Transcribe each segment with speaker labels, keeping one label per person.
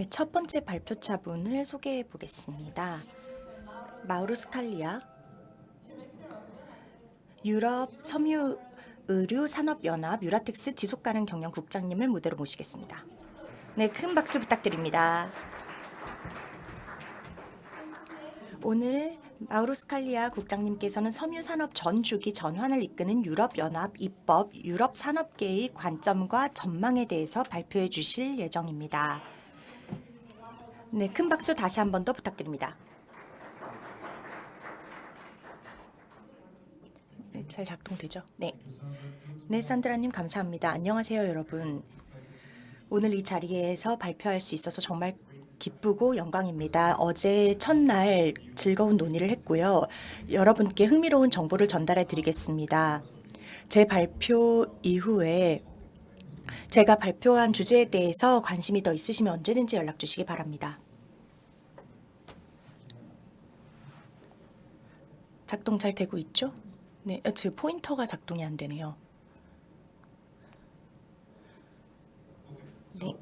Speaker 1: 네, 첫 번째 발표차분을 소개해 보겠습니다. 마우로 스칼리아, 유럽 섬유 의류 산업연합 유라텍스 지속가능 경영 국장님을 무대로 모시겠습니다. 네, 큰 박수 부탁드립니다. 오늘 마우로 스칼리아 국장님께서는 섬유산업 전 주기 전환을 이끄는 유럽연합 입법, 유럽 산업계의 관점과 전망에 대해서 발표해 주실 예정입니다. 네, 큰 박수 다시 한 번 더 부탁드립니다. 네, 잘 작동되죠? 네. 네, 산드라님 감사합니다. 안녕하세요, 여러분. 오늘 이 자리에서 발표할 수 있어서 정말 기쁘고 영광입니다. 어제 첫날 즐거운 논의를 했고요. 여러분께 흥미로운 정보를 전달해 드리겠습니다. 제 발표 이후에 제가 발표한 주제에 대해서 관심이 더 있으시면 언제든지 연락 주시기 바랍니다. 작동 잘 되고 있죠? 네, 제 포인터가 작동이 안 되네요. 네.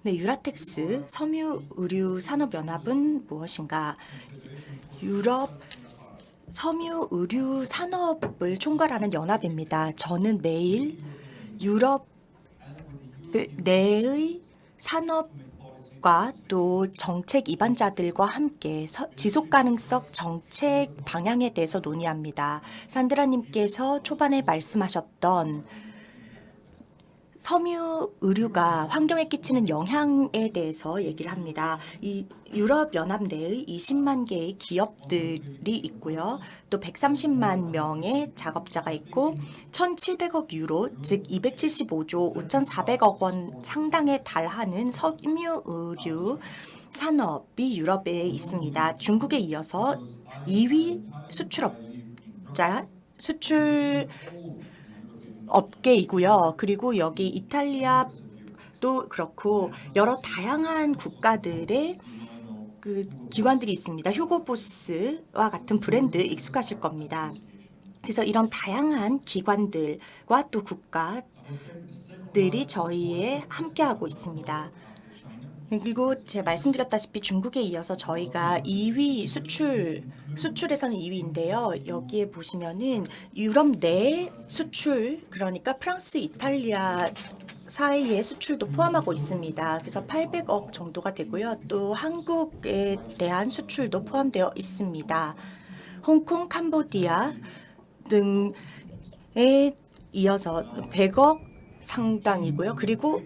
Speaker 1: 네, 유라텍스 섬유의료산업연합은 무엇인가? 유럽 섬유의료산업을 총괄하는 연합입니다. 저는 매일 유럽 내의 산업과 또 정책 입안자들과 함께 지속가능성 정책 방향에 대해서 논의합니다. 산드라님께서 초반에 말씀하셨던 섬유 의류가 환경에 끼치는 영향에 대해서 얘기를 합니다. 이 유럽 연합 내의 20만 개의 기업들이 있고요. 또 130만 명의 작업자가 있고 1,700억 유로, 즉 275조 5,400억 원 상당에 달하는 섬유 의류 산업이 유럽에 있습니다. 중국에 이어서 2위 수출 업계이고요. 그리고 여기 이탈리아도 그렇고 여러 다양한 국가들의 그 기관들이 있습니다. 휴고보스와 같은 브랜드 익숙하실 겁니다. 그래서 이런 다양한 기관들과 또 국가들이 저희에 함께하고 있습니다. 그리고 제가 말씀드렸다시피 중국에 이어서 저희가 2위 수출에서는 2위인데요. 여기에 보시면은 유럽 내 수출, 그러니까 프랑스, 이탈리아 사이의 수출도 포함하고 있습니다. 그래서 800억 정도가 되고요. 또 한국에 대한 수출도 포함되어 있습니다. 홍콩, 캄보디아 등에 이어서 100억 상당이고요. 그리고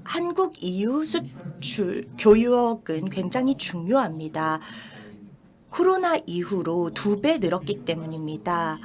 Speaker 1: 한국 EU 수출 교역은 굉장히 중요합니다. 코로나 이후로 2배 늘었기 때문입니다.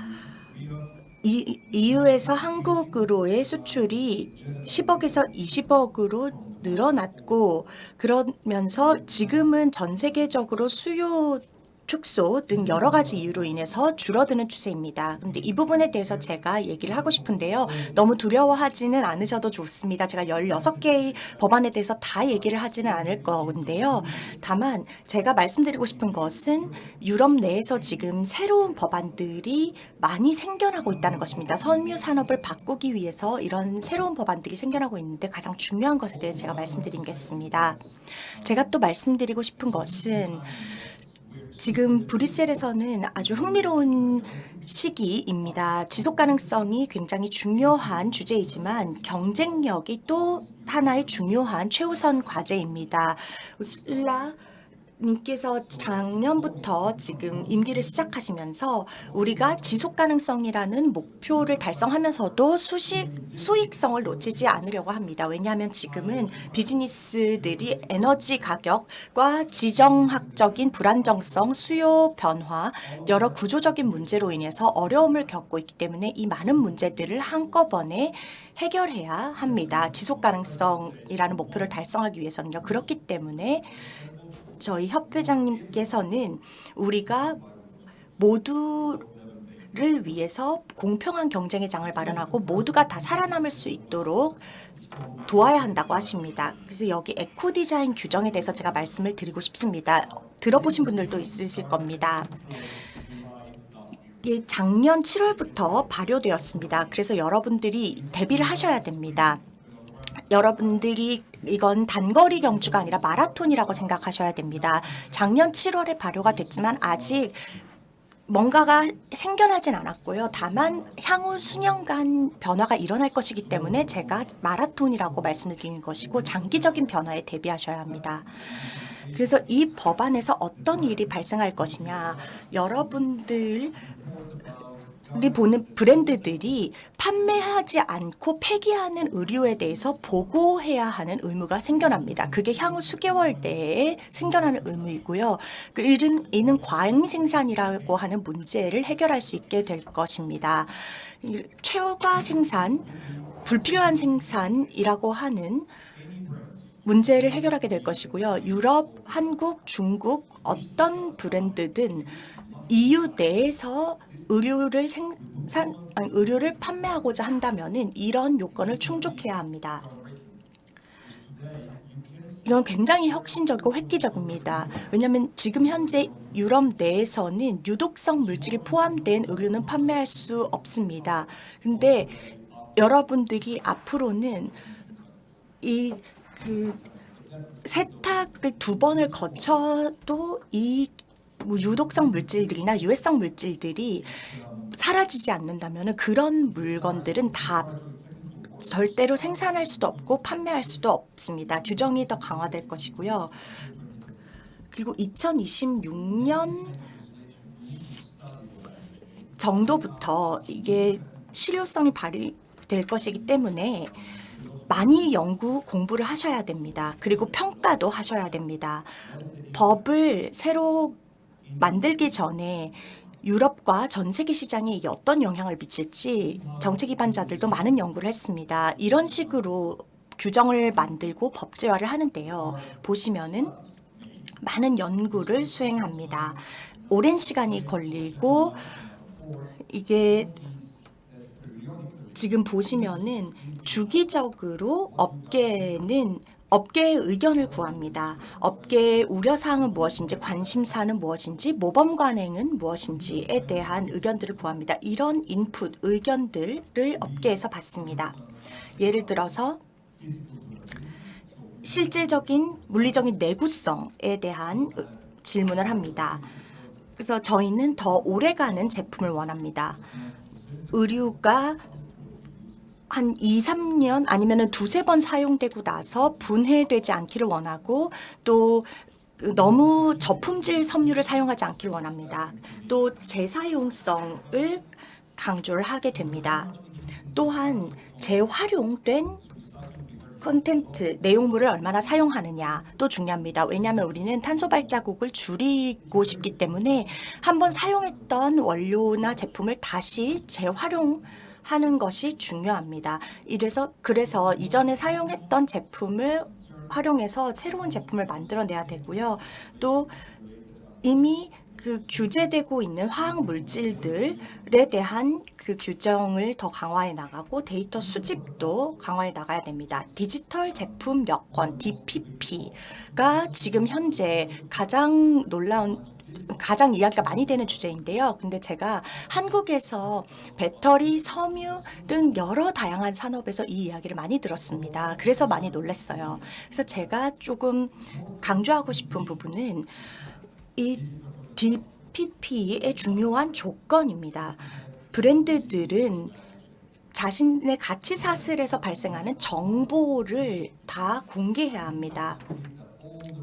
Speaker 1: EU에서 한국으로의 수출이 10억에서 20억으로 늘어났고, 그러면서 지금은 전 세계적으로 수요 축소 등 여러 가지 이유로 인해서 줄어드는 추세입니다. 그런데 이 부분에 대해서 제가 얘기를 하고 싶은데요. 너무 두려워하지는 않으셔도 좋습니다. 제가 16개의 법안에 대해서 다 얘기를 하지는 않을 건데요. 다만 제가 말씀드리고 싶은 것은 유럽 내에서 지금 새로운 법안들이 많이 생겨나고 있다는 것입니다. 섬유 산업을 바꾸기 위해서 이런 새로운 법안들이 생겨나고 있는데 가장 중요한 것에 대해서 제가 말씀드리겠습니다. 제가 또 말씀드리고 싶은 것은 지금 브뤼셀에서는 아주 흥미로운 시기입니다. 지속 가능성이 굉장히 중요한 주제이지만 경쟁력이 또 하나의 중요한 최우선 과제입니다. 우슬라 님께서 작년부터 지금 임기를 시작하시면서 우리가 지속 가능성이라는 목표를 달성하면서도 수익성을 놓치지 않으려고 합니다. 왜냐하면 지금은 비즈니스들이 에너지 가격과 지정학적인 불안정성, 수요 변화, 여러 구조적인 문제로 인해서 어려움을 겪고 있기 때문에 이 많은 문제들을 한꺼번에 해결해야 합니다. 지속 가능성이라는 목표를 달성하기 위해서는요. 그렇기 때문에 저희 협회장님께서는 우리가 모두를 위해서 공평한 경쟁의 장을 마련하고 모두가 다 살아남을 수 있도록 도와야 한다고 하십니다. 그래서 여기 에코 디자인 규정에 대해서 제가 말씀을 드리고 싶습니다. 들어보신 분들도 있으실 겁니다. 이게 작년 7월부터 발효되었습니다. 그래서 여러분들이 대비를 하셔야 됩니다. 여러분들이 이건 단거리 경주가 아니라 마라톤이라고 생각하셔야 됩니다. 작년 7월에 발효가 됐지만 아직 뭔가가 생겨나진 않았고요. 다만 향후 수년간 변화가 일어날 것이기 때문에 제가 마라톤이라고 말씀을 드리는 것이고 장기적인 변화에 대비하셔야 합니다. 그래서 이 법안에서 어떤 일이 발생할 것이냐. 여러분들이 보는 브랜드들이 판매하지 않고 폐기하는 의류에 대해서 보고해야 하는 의무가 생겨납니다. 그게 향후 수개월 내에 생겨나는 의무이고요. 이는 과잉 생산이라고 하는 문제를 해결할 수 있게 될 것입니다. 최가 생산, 불필요한 생산이라고 하는 문제를 해결하게 될 것이고요. 유럽, 한국, 중국 어떤 브랜드든 EU 내에서 의류를 판매하고자 한다면은 이런 요건을 충족해야 합니다. 이건 굉장히 혁신적이고 획기적입니다. 왜냐하면 지금 현재 유럽 내에서는 유독성 물질이 포함된 의류는 판매할 수 없습니다. 근데 여러분들이 앞으로는 세탁을 2번을 거쳐도 이 유독성 물질들이나 유해성 물질들이 사라지지 않는다면 그런 물건들은 다 절대로 생산할 수도 없고 판매할 수도 없습니다. 규정이 더 강화될 것이고요. 그리고 2026년 정도부터 이게 실효성이 발휘될 것이기 때문에 많이 공부를 하셔야 됩니다. 그리고 평가도 하셔야 됩니다. 법을 새로 만들기 전에 유럽과 전 세계 시장에 이게 어떤 영향을 미칠지 정책 기반자들도 많은 연구를 했습니다. 이런 식으로 규정을 만들고 법제화를 하는데요. 보시면은 많은 연구를 수행합니다. 오랜 시간이 걸리고 이게 지금 보시면은 주기적으로 업계의 의견을 구합니다. 업계의 우려사항은 무엇인지, 관심사는 무엇인지, 모범 관행은 무엇인지에 대한 의견들을 구합니다. 이런 인풋, 의견들을 업계에서 받습니다. 예를 들어서 실질적인 물리적인 내구성에 대한 질문을 합니다. 그래서 저희는 더 오래가는 제품을 원합니다. 의류가 한 2, 3년 아니면 두세 번 사용되고 나서 분해되지 않기를 원하고 또 너무 저품질 섬유를 사용하지 않기를 원합니다. 또 재사용성을 강조를 하게 됩니다. 또한 재활용된 콘텐츠, 내용물을 얼마나 사용하느냐도 중요합니다. 왜냐하면 우리는 탄소 발자국을 줄이고 싶기 때문에 한번 사용했던 원료나 제품을 다시 재활용하는 것이 중요합니다. 그래서 이전에 사용했던 제품을 활용해서 새로운 제품을 만들어내야 되고요. 또 이미 규제되고 있는 화학 물질들에 대한 규정을 더 강화해 나가고 데이터 수집도 강화해 나가야 됩니다. 디지털 제품 여권 DPP가 지금 현재 가장 이야기가 많이 되는 주제인데요. 근데 제가 한국에서 배터리, 섬유 등 여러 다양한 산업에서 이 이야기를 많이 들었습니다. 그래서 많이 놀랐어요. 그래서 제가 조금 강조하고 싶은 부분은 이 DPP의 중요한 조건입니다. 브랜드들은 자신의 가치 사슬에서 발생하는 정보를 다 공개해야 합니다.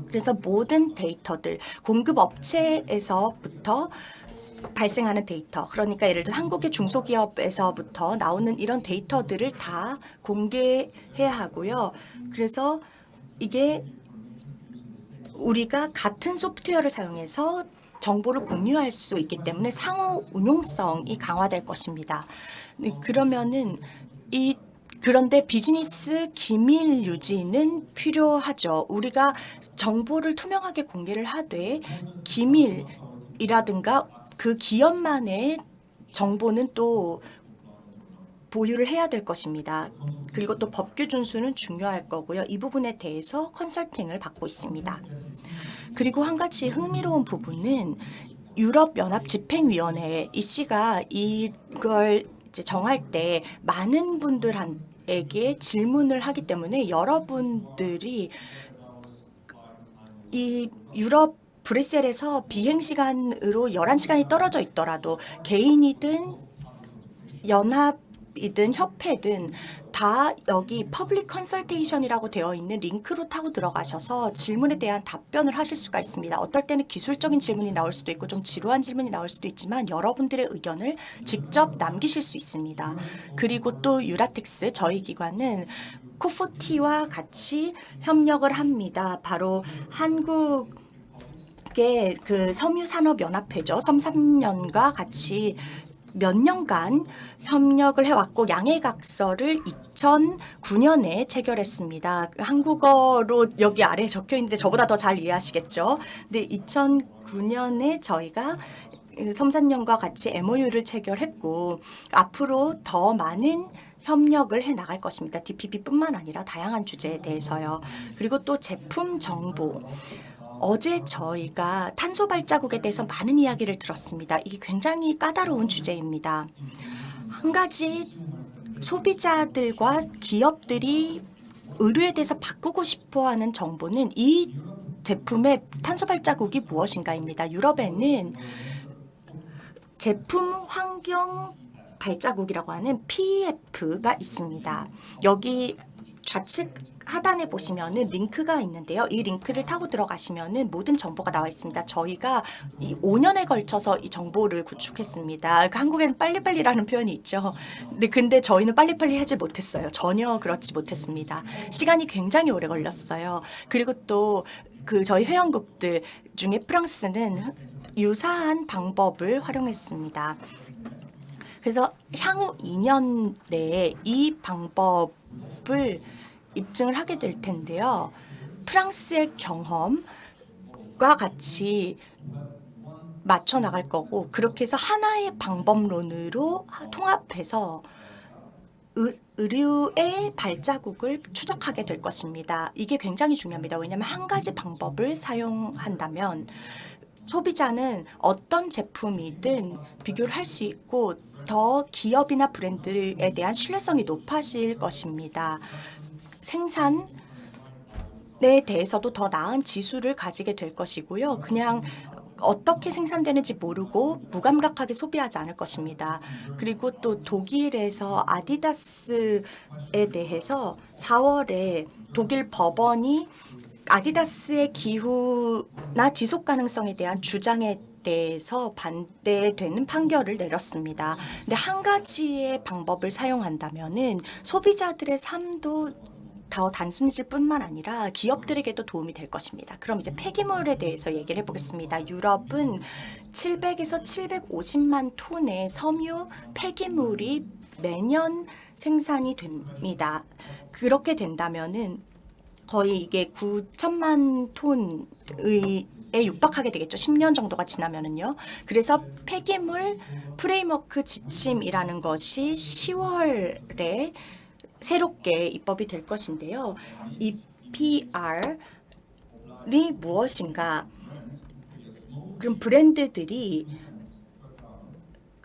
Speaker 1: 그래서 모든 데이터들, 공급 업체에서부터 발생하는 데이터, 그러니까 예를 들어 한국의 중소기업에서부터 나오는 이런 데이터들을 다 공개해야 하고요. 그래서 이게 우리가 같은 소프트웨어를 사용해서 정보를 공유할 수 있기 때문에 상호 운용성이 강화될 것입니다. 그런데 비즈니스 기밀 유지는 필요하죠. 우리가 정보를 투명하게 공개를 하되 기밀이라든가 그 기업만의 정보는 또 보유를 해야 될 것입니다. 그리고 또 법규 준수는 중요할 거고요. 이 부분에 대해서 컨설팅을 받고 있습니다. 그리고 한 가지 흥미로운 부분은 유럽연합집행위원회 이 씨가 이걸 이제 정할 때 많은 분들한 여러분들에게 질문을 하기 때문에 여러분들이 이 유럽 브뤼셀에서 비행 시간으로 11시간이 떨어져 있더라도 개인이든 연합이든 협회든 다 여기 퍼블릭 컨설테이션이라고 되어 있는 링크로 타고 들어가셔서 질문에 대한 답변을 하실 수가 있습니다. 어떨 때는 기술적인 질문이 나올 수도 있고 좀 지루한 질문이 나올 수도 있지만 여러분들의 의견을 직접 남기실 수 있습니다. 그리고 또 유라텍스 저희 기관은 코포티와 같이 협력을 합니다. 바로 한국의 그 섬유산업연합회죠. 섬3년과 같이 몇 년간 협력을 해왔고 양해각서를 2009년에 체결했습니다. 한국어로 여기 아래에 적혀 있는데 저보다 더 잘 이해하시겠죠. 근데 2009년에 저희가 섬산연과 같이 MOU를 체결했고 앞으로 더 많은 협력을 해 나갈 것입니다. DPP뿐만 아니라 다양한 주제에 대해서요. 그리고 또 제품 정보. 어제 저희가 탄소 발자국에 대해서 많은 이야기를 들었습니다. 이게 굉장히 까다로운 주제입니다. 한 가지 소비자들과 기업들이 의류에 대해서 바꾸고 싶어하는 정보는 이 제품의 탄소 발자국이 무엇인가입니다. 유럽에는 제품 환경 발자국이라고 하는 PEF가 있습니다. 여기 좌측 하단에 보시면은 링크가 있는데요. 이 링크를 타고 들어가시면은 모든 정보가 나와 있습니다. 저희가 이 5년에 걸쳐서 이 정보를 구축했습니다. 한국에는 빨리빨리라는 표현이 있죠. 근데 저희는 빨리빨리 하지 못했어요. 전혀 그렇지 못했습니다. 시간이 굉장히 오래 걸렸어요. 그리고 또 그 저희 회원국들 중에 프랑스는 유사한 방법을 활용했습니다. 그래서 향후 2년 내에 이 방법을 입증을 하게 될 텐데요. 프랑스의 경험과 같이 맞춰 나갈 거고 그렇게 해서 하나의 방법론으로 통합해서 의류의 발자국을 추적하게 될 것입니다. 이게 굉장히 중요합니다. 왜냐하면 한 가지 방법을 사용한다면 소비자는 어떤 제품이든 비교를 할 수 있고 더 기업이나 브랜드에 대한 신뢰성이 높아질 것입니다. 생산에 대해서도 더 나은 지수를 가지게 될 것이고요. 그냥 어떻게 생산되는지 모르고 무감각하게 소비하지 않을 것입니다. 그리고 또 독일에서 아디다스에 대해서 4월에 독일 법원이 아디다스의 기후나 지속 가능성에 대한 주장에 대해서 반대되는 판결을 내렸습니다. 근데 한 가지의 방법을 사용한다면은 소비자들의 삶도 더 단순해질 뿐만 아니라 기업들에게도 도움이 될 것입니다. 그럼 이제 폐기물에 대해서 얘기를 해보겠습니다. 유럽은 700에서 750만 톤의 섬유 폐기물이 매년 생산이 됩니다. 그렇게 된다면은 거의 이게 9천만 톤의 에 육박하게 되겠죠. 10년 정도가 지나면은요. 그래서 폐기물 프레임워크 지침이라는 것이 10월에 새롭게 입법이 될 것인데요. EPR이 무엇인가? 그럼 브랜드들이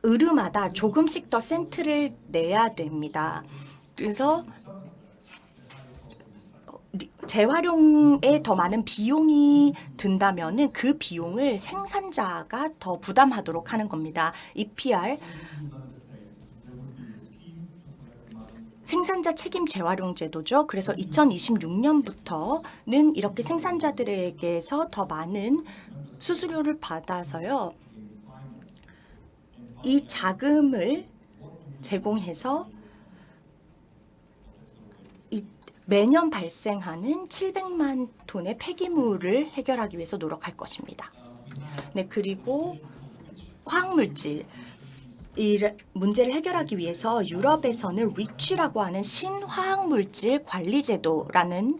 Speaker 1: 의류마다 조금씩 더 센트를 내야 됩니다. 그래서 재활용에 더 많은 비용이 든다면은 그 비용을 생산자가 더 부담하도록 하는 겁니다. EPR 생산자 책임 재활용 제도죠. 그래서 2026년부터는 이렇게 생산자들에게서 더 많은 수수료를 받아서요. 이 자금을 제공해서 매년 발생하는 700만 톤의 폐기물을 해결하기 위해서 노력할 것입니다. 네, 그리고 화학물질 이 문제를 해결하기 위해서 유럽에서는 리치라고 하는 신화학물질 관리제도라는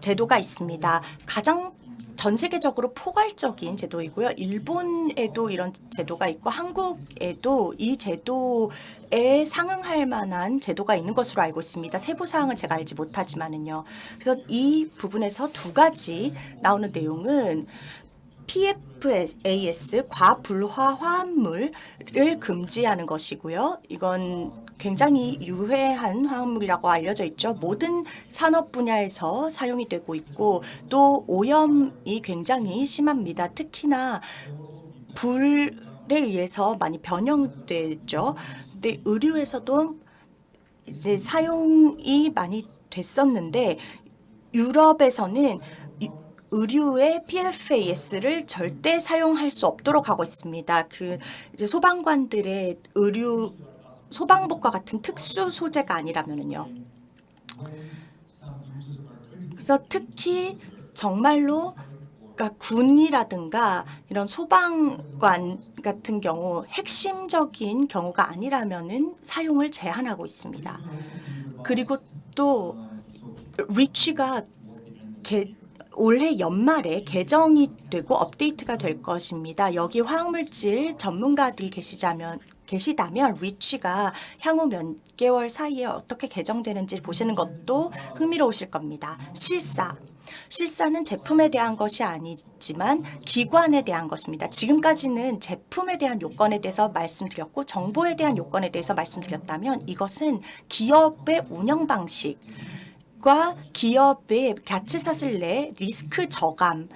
Speaker 1: 제도가 있습니다. 가장 전 세계적으로 포괄적인 제도이고요. 일본에도 이런 제도가 있고 한국에도 이 제도에 상응할 만한 제도가 있는 것으로 알고 있습니다. 세부 사항은 제가 알지 못하지만은요. 그래서 이 부분에서 두 가지 나오는 내용은 PFAS 과불화 화합물을 금지하는 것이고요. 이건 굉장히 유해한 화학물이라고 알려져 있죠. 모든 산업 분야에서 사용이 되고 있고 또 오염이 굉장히 심합니다. 특히나 불에 의해서 많이 변형되죠. 근데 의류에서도 이제 사용이 많이 됐었는데 유럽에서는 의류에 PFAS를 절대 사용할 수 없도록 하고 있습니다. 그 이제 소방관들의 의류 소방복과 같은 특수 소재가 아니라면은요. 그래서 특히 정말로 그러니까 군이라든가 이런 소방관 같은 경우 핵심적인 경우가 아니라면은 사용을 제한하고 있습니다. 그리고 또 리치가 올해 연말에 개정이 되고 업데이트가 될 것입니다. 여기 화학물질 전문가들 계시다면 리치가 향후 몇 개월 사이에 어떻게 개정되는지 보시는 것도 흥미로우실 겁니다. 실사는 제품에 대한 것이 아니지만 기관에 대한 것입니다. 지금까지는 제품에 대한 요건에 대해서 말씀드렸고 정보에 대한 요건에 대해서 말씀드렸다면 이것은 기업의 운영 방식과 기업의 가치사슬 내 리스크 저감,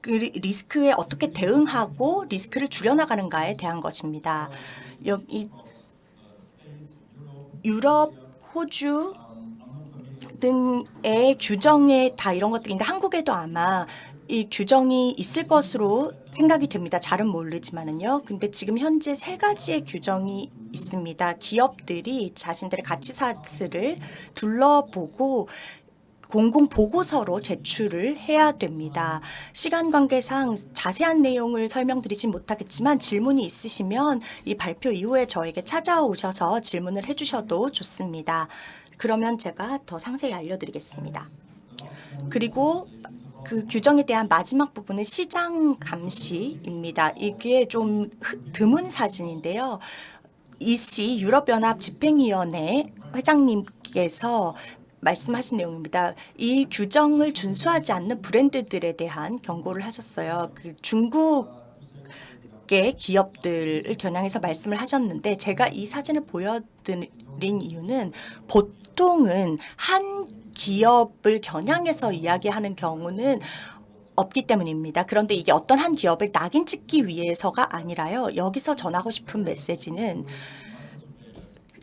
Speaker 1: 그 리스크에 어떻게 대응하고 리스크를 줄여나가는가에 대한 것입니다. 여기 유럽, 호주 등의 규정에 다 이런 것들인데 한국에도 아마 이 규정이 있을 것으로 생각이 됩니다. 잘은 모르지만은요. 근데 지금 현재 3가지의 규정이 있습니다. 기업들이 자신들의 가치사슬을 둘러보고 공공 보고서로 제출을 해야 됩니다. 시간 관계상 자세한 내용을 설명드리진 못하겠지만 질문이 있으시면 이 발표 이후에 저에게 찾아오셔서 질문을 해주셔도 좋습니다. 그러면 제가 더 상세히 알려드리겠습니다. 그리고 그 규정에 대한 마지막 부분은 시장 감시입니다. 이게 좀 드문 사진인데요. EC 유럽연합 집행위원회 회장님께서 말씀하신 내용입니다. 이 규정을 준수하지 않는 브랜드들에 대한 경고를 하셨어요. 그 중국의 기업들을 겨냥해서 말씀을 하셨는데 제가 이 사진을 보여드린 이유는 보통은 한 기업을 겨냥해서 이야기하는 경우는 없기 때문입니다. 그런데 이게 어떤 한 기업을 낙인 찍기 위해서가 아니라요. 여기서 전하고 싶은 메시지는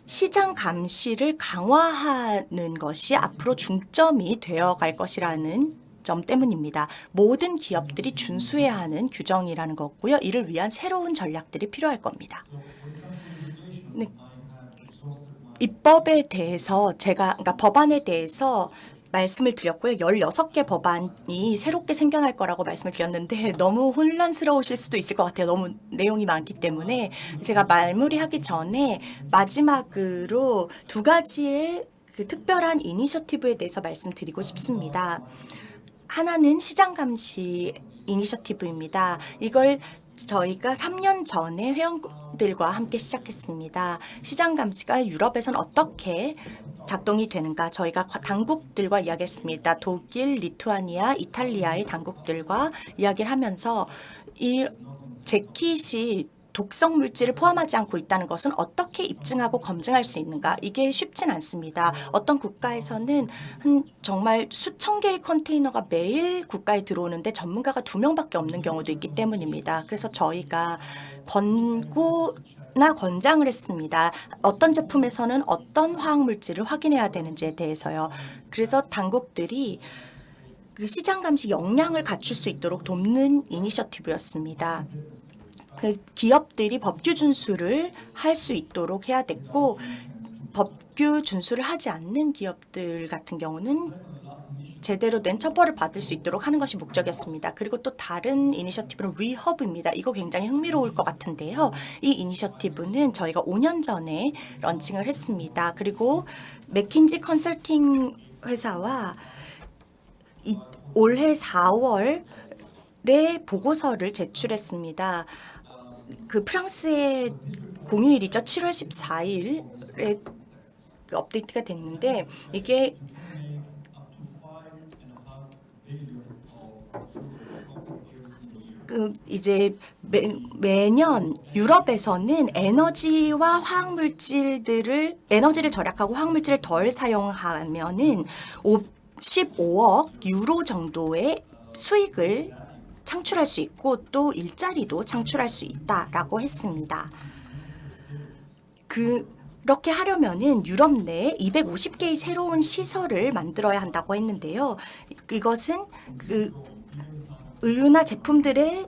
Speaker 1: 시장 감시를 강화하는 것이 앞으로 중점이 되어갈 것이라는 점 때문입니다. 모든 기업들이 준수해야 하는 규정이라는 거고요. 이를 위한 새로운 전략들이 필요할 겁니다. 네. 입법에 대해서 그러니까 법안에 대해서 말씀을 드렸고요. 16개 법안이 새롭게 생겨날 거라고 말씀을 드렸는데 너무 혼란스러우실 수도 있을 것 같아요. 너무 내용이 많기 때문에 제가 마무리하기 전에 마지막으로 2가지의 그 특별한 이니셔티브에 대해서 말씀드리고 싶습니다. 하나는 시장 감시 이니셔티브입니다. 이걸 저희가 3년 전에 회원들과 함께 시작했습니다. 시장 감시가 유럽에선 어떻게 작동이 되는가 저희가 당국들과 이야기했습니다. 독일, 리투아니아, 이탈리아의 당국들과 이야기를 하면서 이 재킷이 독성 물질을 포함하지 않고 있다는 것은 어떻게 입증하고 검증할 수 있는가? 이게 쉽진 않습니다. 어떤 국가에서는 정말 수천 개의 컨테이너가 매일 국가에 들어오는데 전문가가 2명밖에 없는 경우도 있기 때문입니다. 그래서 저희가 권장을 했습니다. 어떤 제품에서는 어떤 화학물질을 확인해야 되는지에 대해서요. 그래서 당국들이 그 시장 감시 역량을 갖출 수 있도록 돕는 이니셔티브였습니다. 그 기업들이 법규 준수를 할 수 있도록 해야 됐고 법규 준수를 하지 않는 기업들 같은 경우는 제대로 된 처벌을 받을 수 있도록 하는 것이 목적이었습니다. 그리고 또 다른 이니셔티브는 리허브입니다. 이거 굉장히 흥미로울 것 같은데요. 이 이니셔티브는 저희가 5년 전에 런칭을 했습니다. 그리고 맥킨지 컨설팅 회사와 올해 4월에 보고서를 제출했습니다. 그 프랑스의 공휴일이죠. 7월 14일에 업데이트가 됐는데 이게 이제 매년 유럽에서는 에너지를 절약하고 화학물질을 덜 사용하면은 15억 유로 정도의 수익을 창출할 수 있고 또 일자리도 창출할 수 있다라고 했습니다. 그렇게 하려면은 유럽 내에 250개의 새로운 시설을 만들어야 한다고 했는데요. 이것은 의류나 제품들의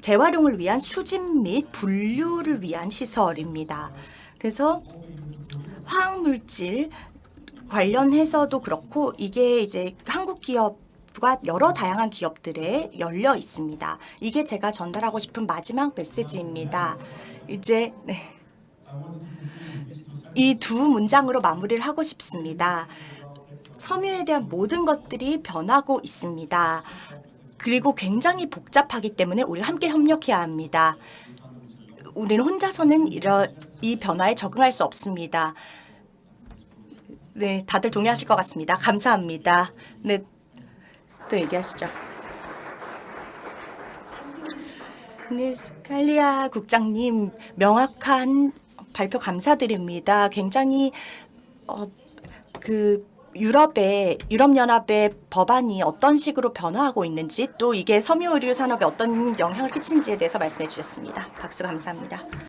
Speaker 1: 재활용을 위한 수집 및 분류를 위한 시설입니다. 그래서 화학물질 관련해서도 그렇고 이게 이제 한국 기업과 여러 다양한 기업들에 열려 있습니다. 이게 제가 전달하고 싶은 마지막 메시지입니다. 이제 이 두 문장으로 마무리를 하고 싶습니다. 섬유에 대한 모든 것들이 변하고 있습니다. 그리고 굉장히 복잡하기 때문에 우리가 함께 협력해야 합니다. 우리는 혼자서는 이 변화에 적응할 수 없습니다. 네, 다들 동의하실 것 같습니다. 감사합니다. 네, 또 얘기하시죠. 네, 스칼리아 국장님, 명확한 발표 감사드립니다. 굉장히 유럽연합의 법안이 어떤 식으로 변화하고 있는지 또 이게 섬유 의류 산업에 어떤 영향을 끼치는지에 대해서 말씀해 주셨습니다. 박수 감사합니다.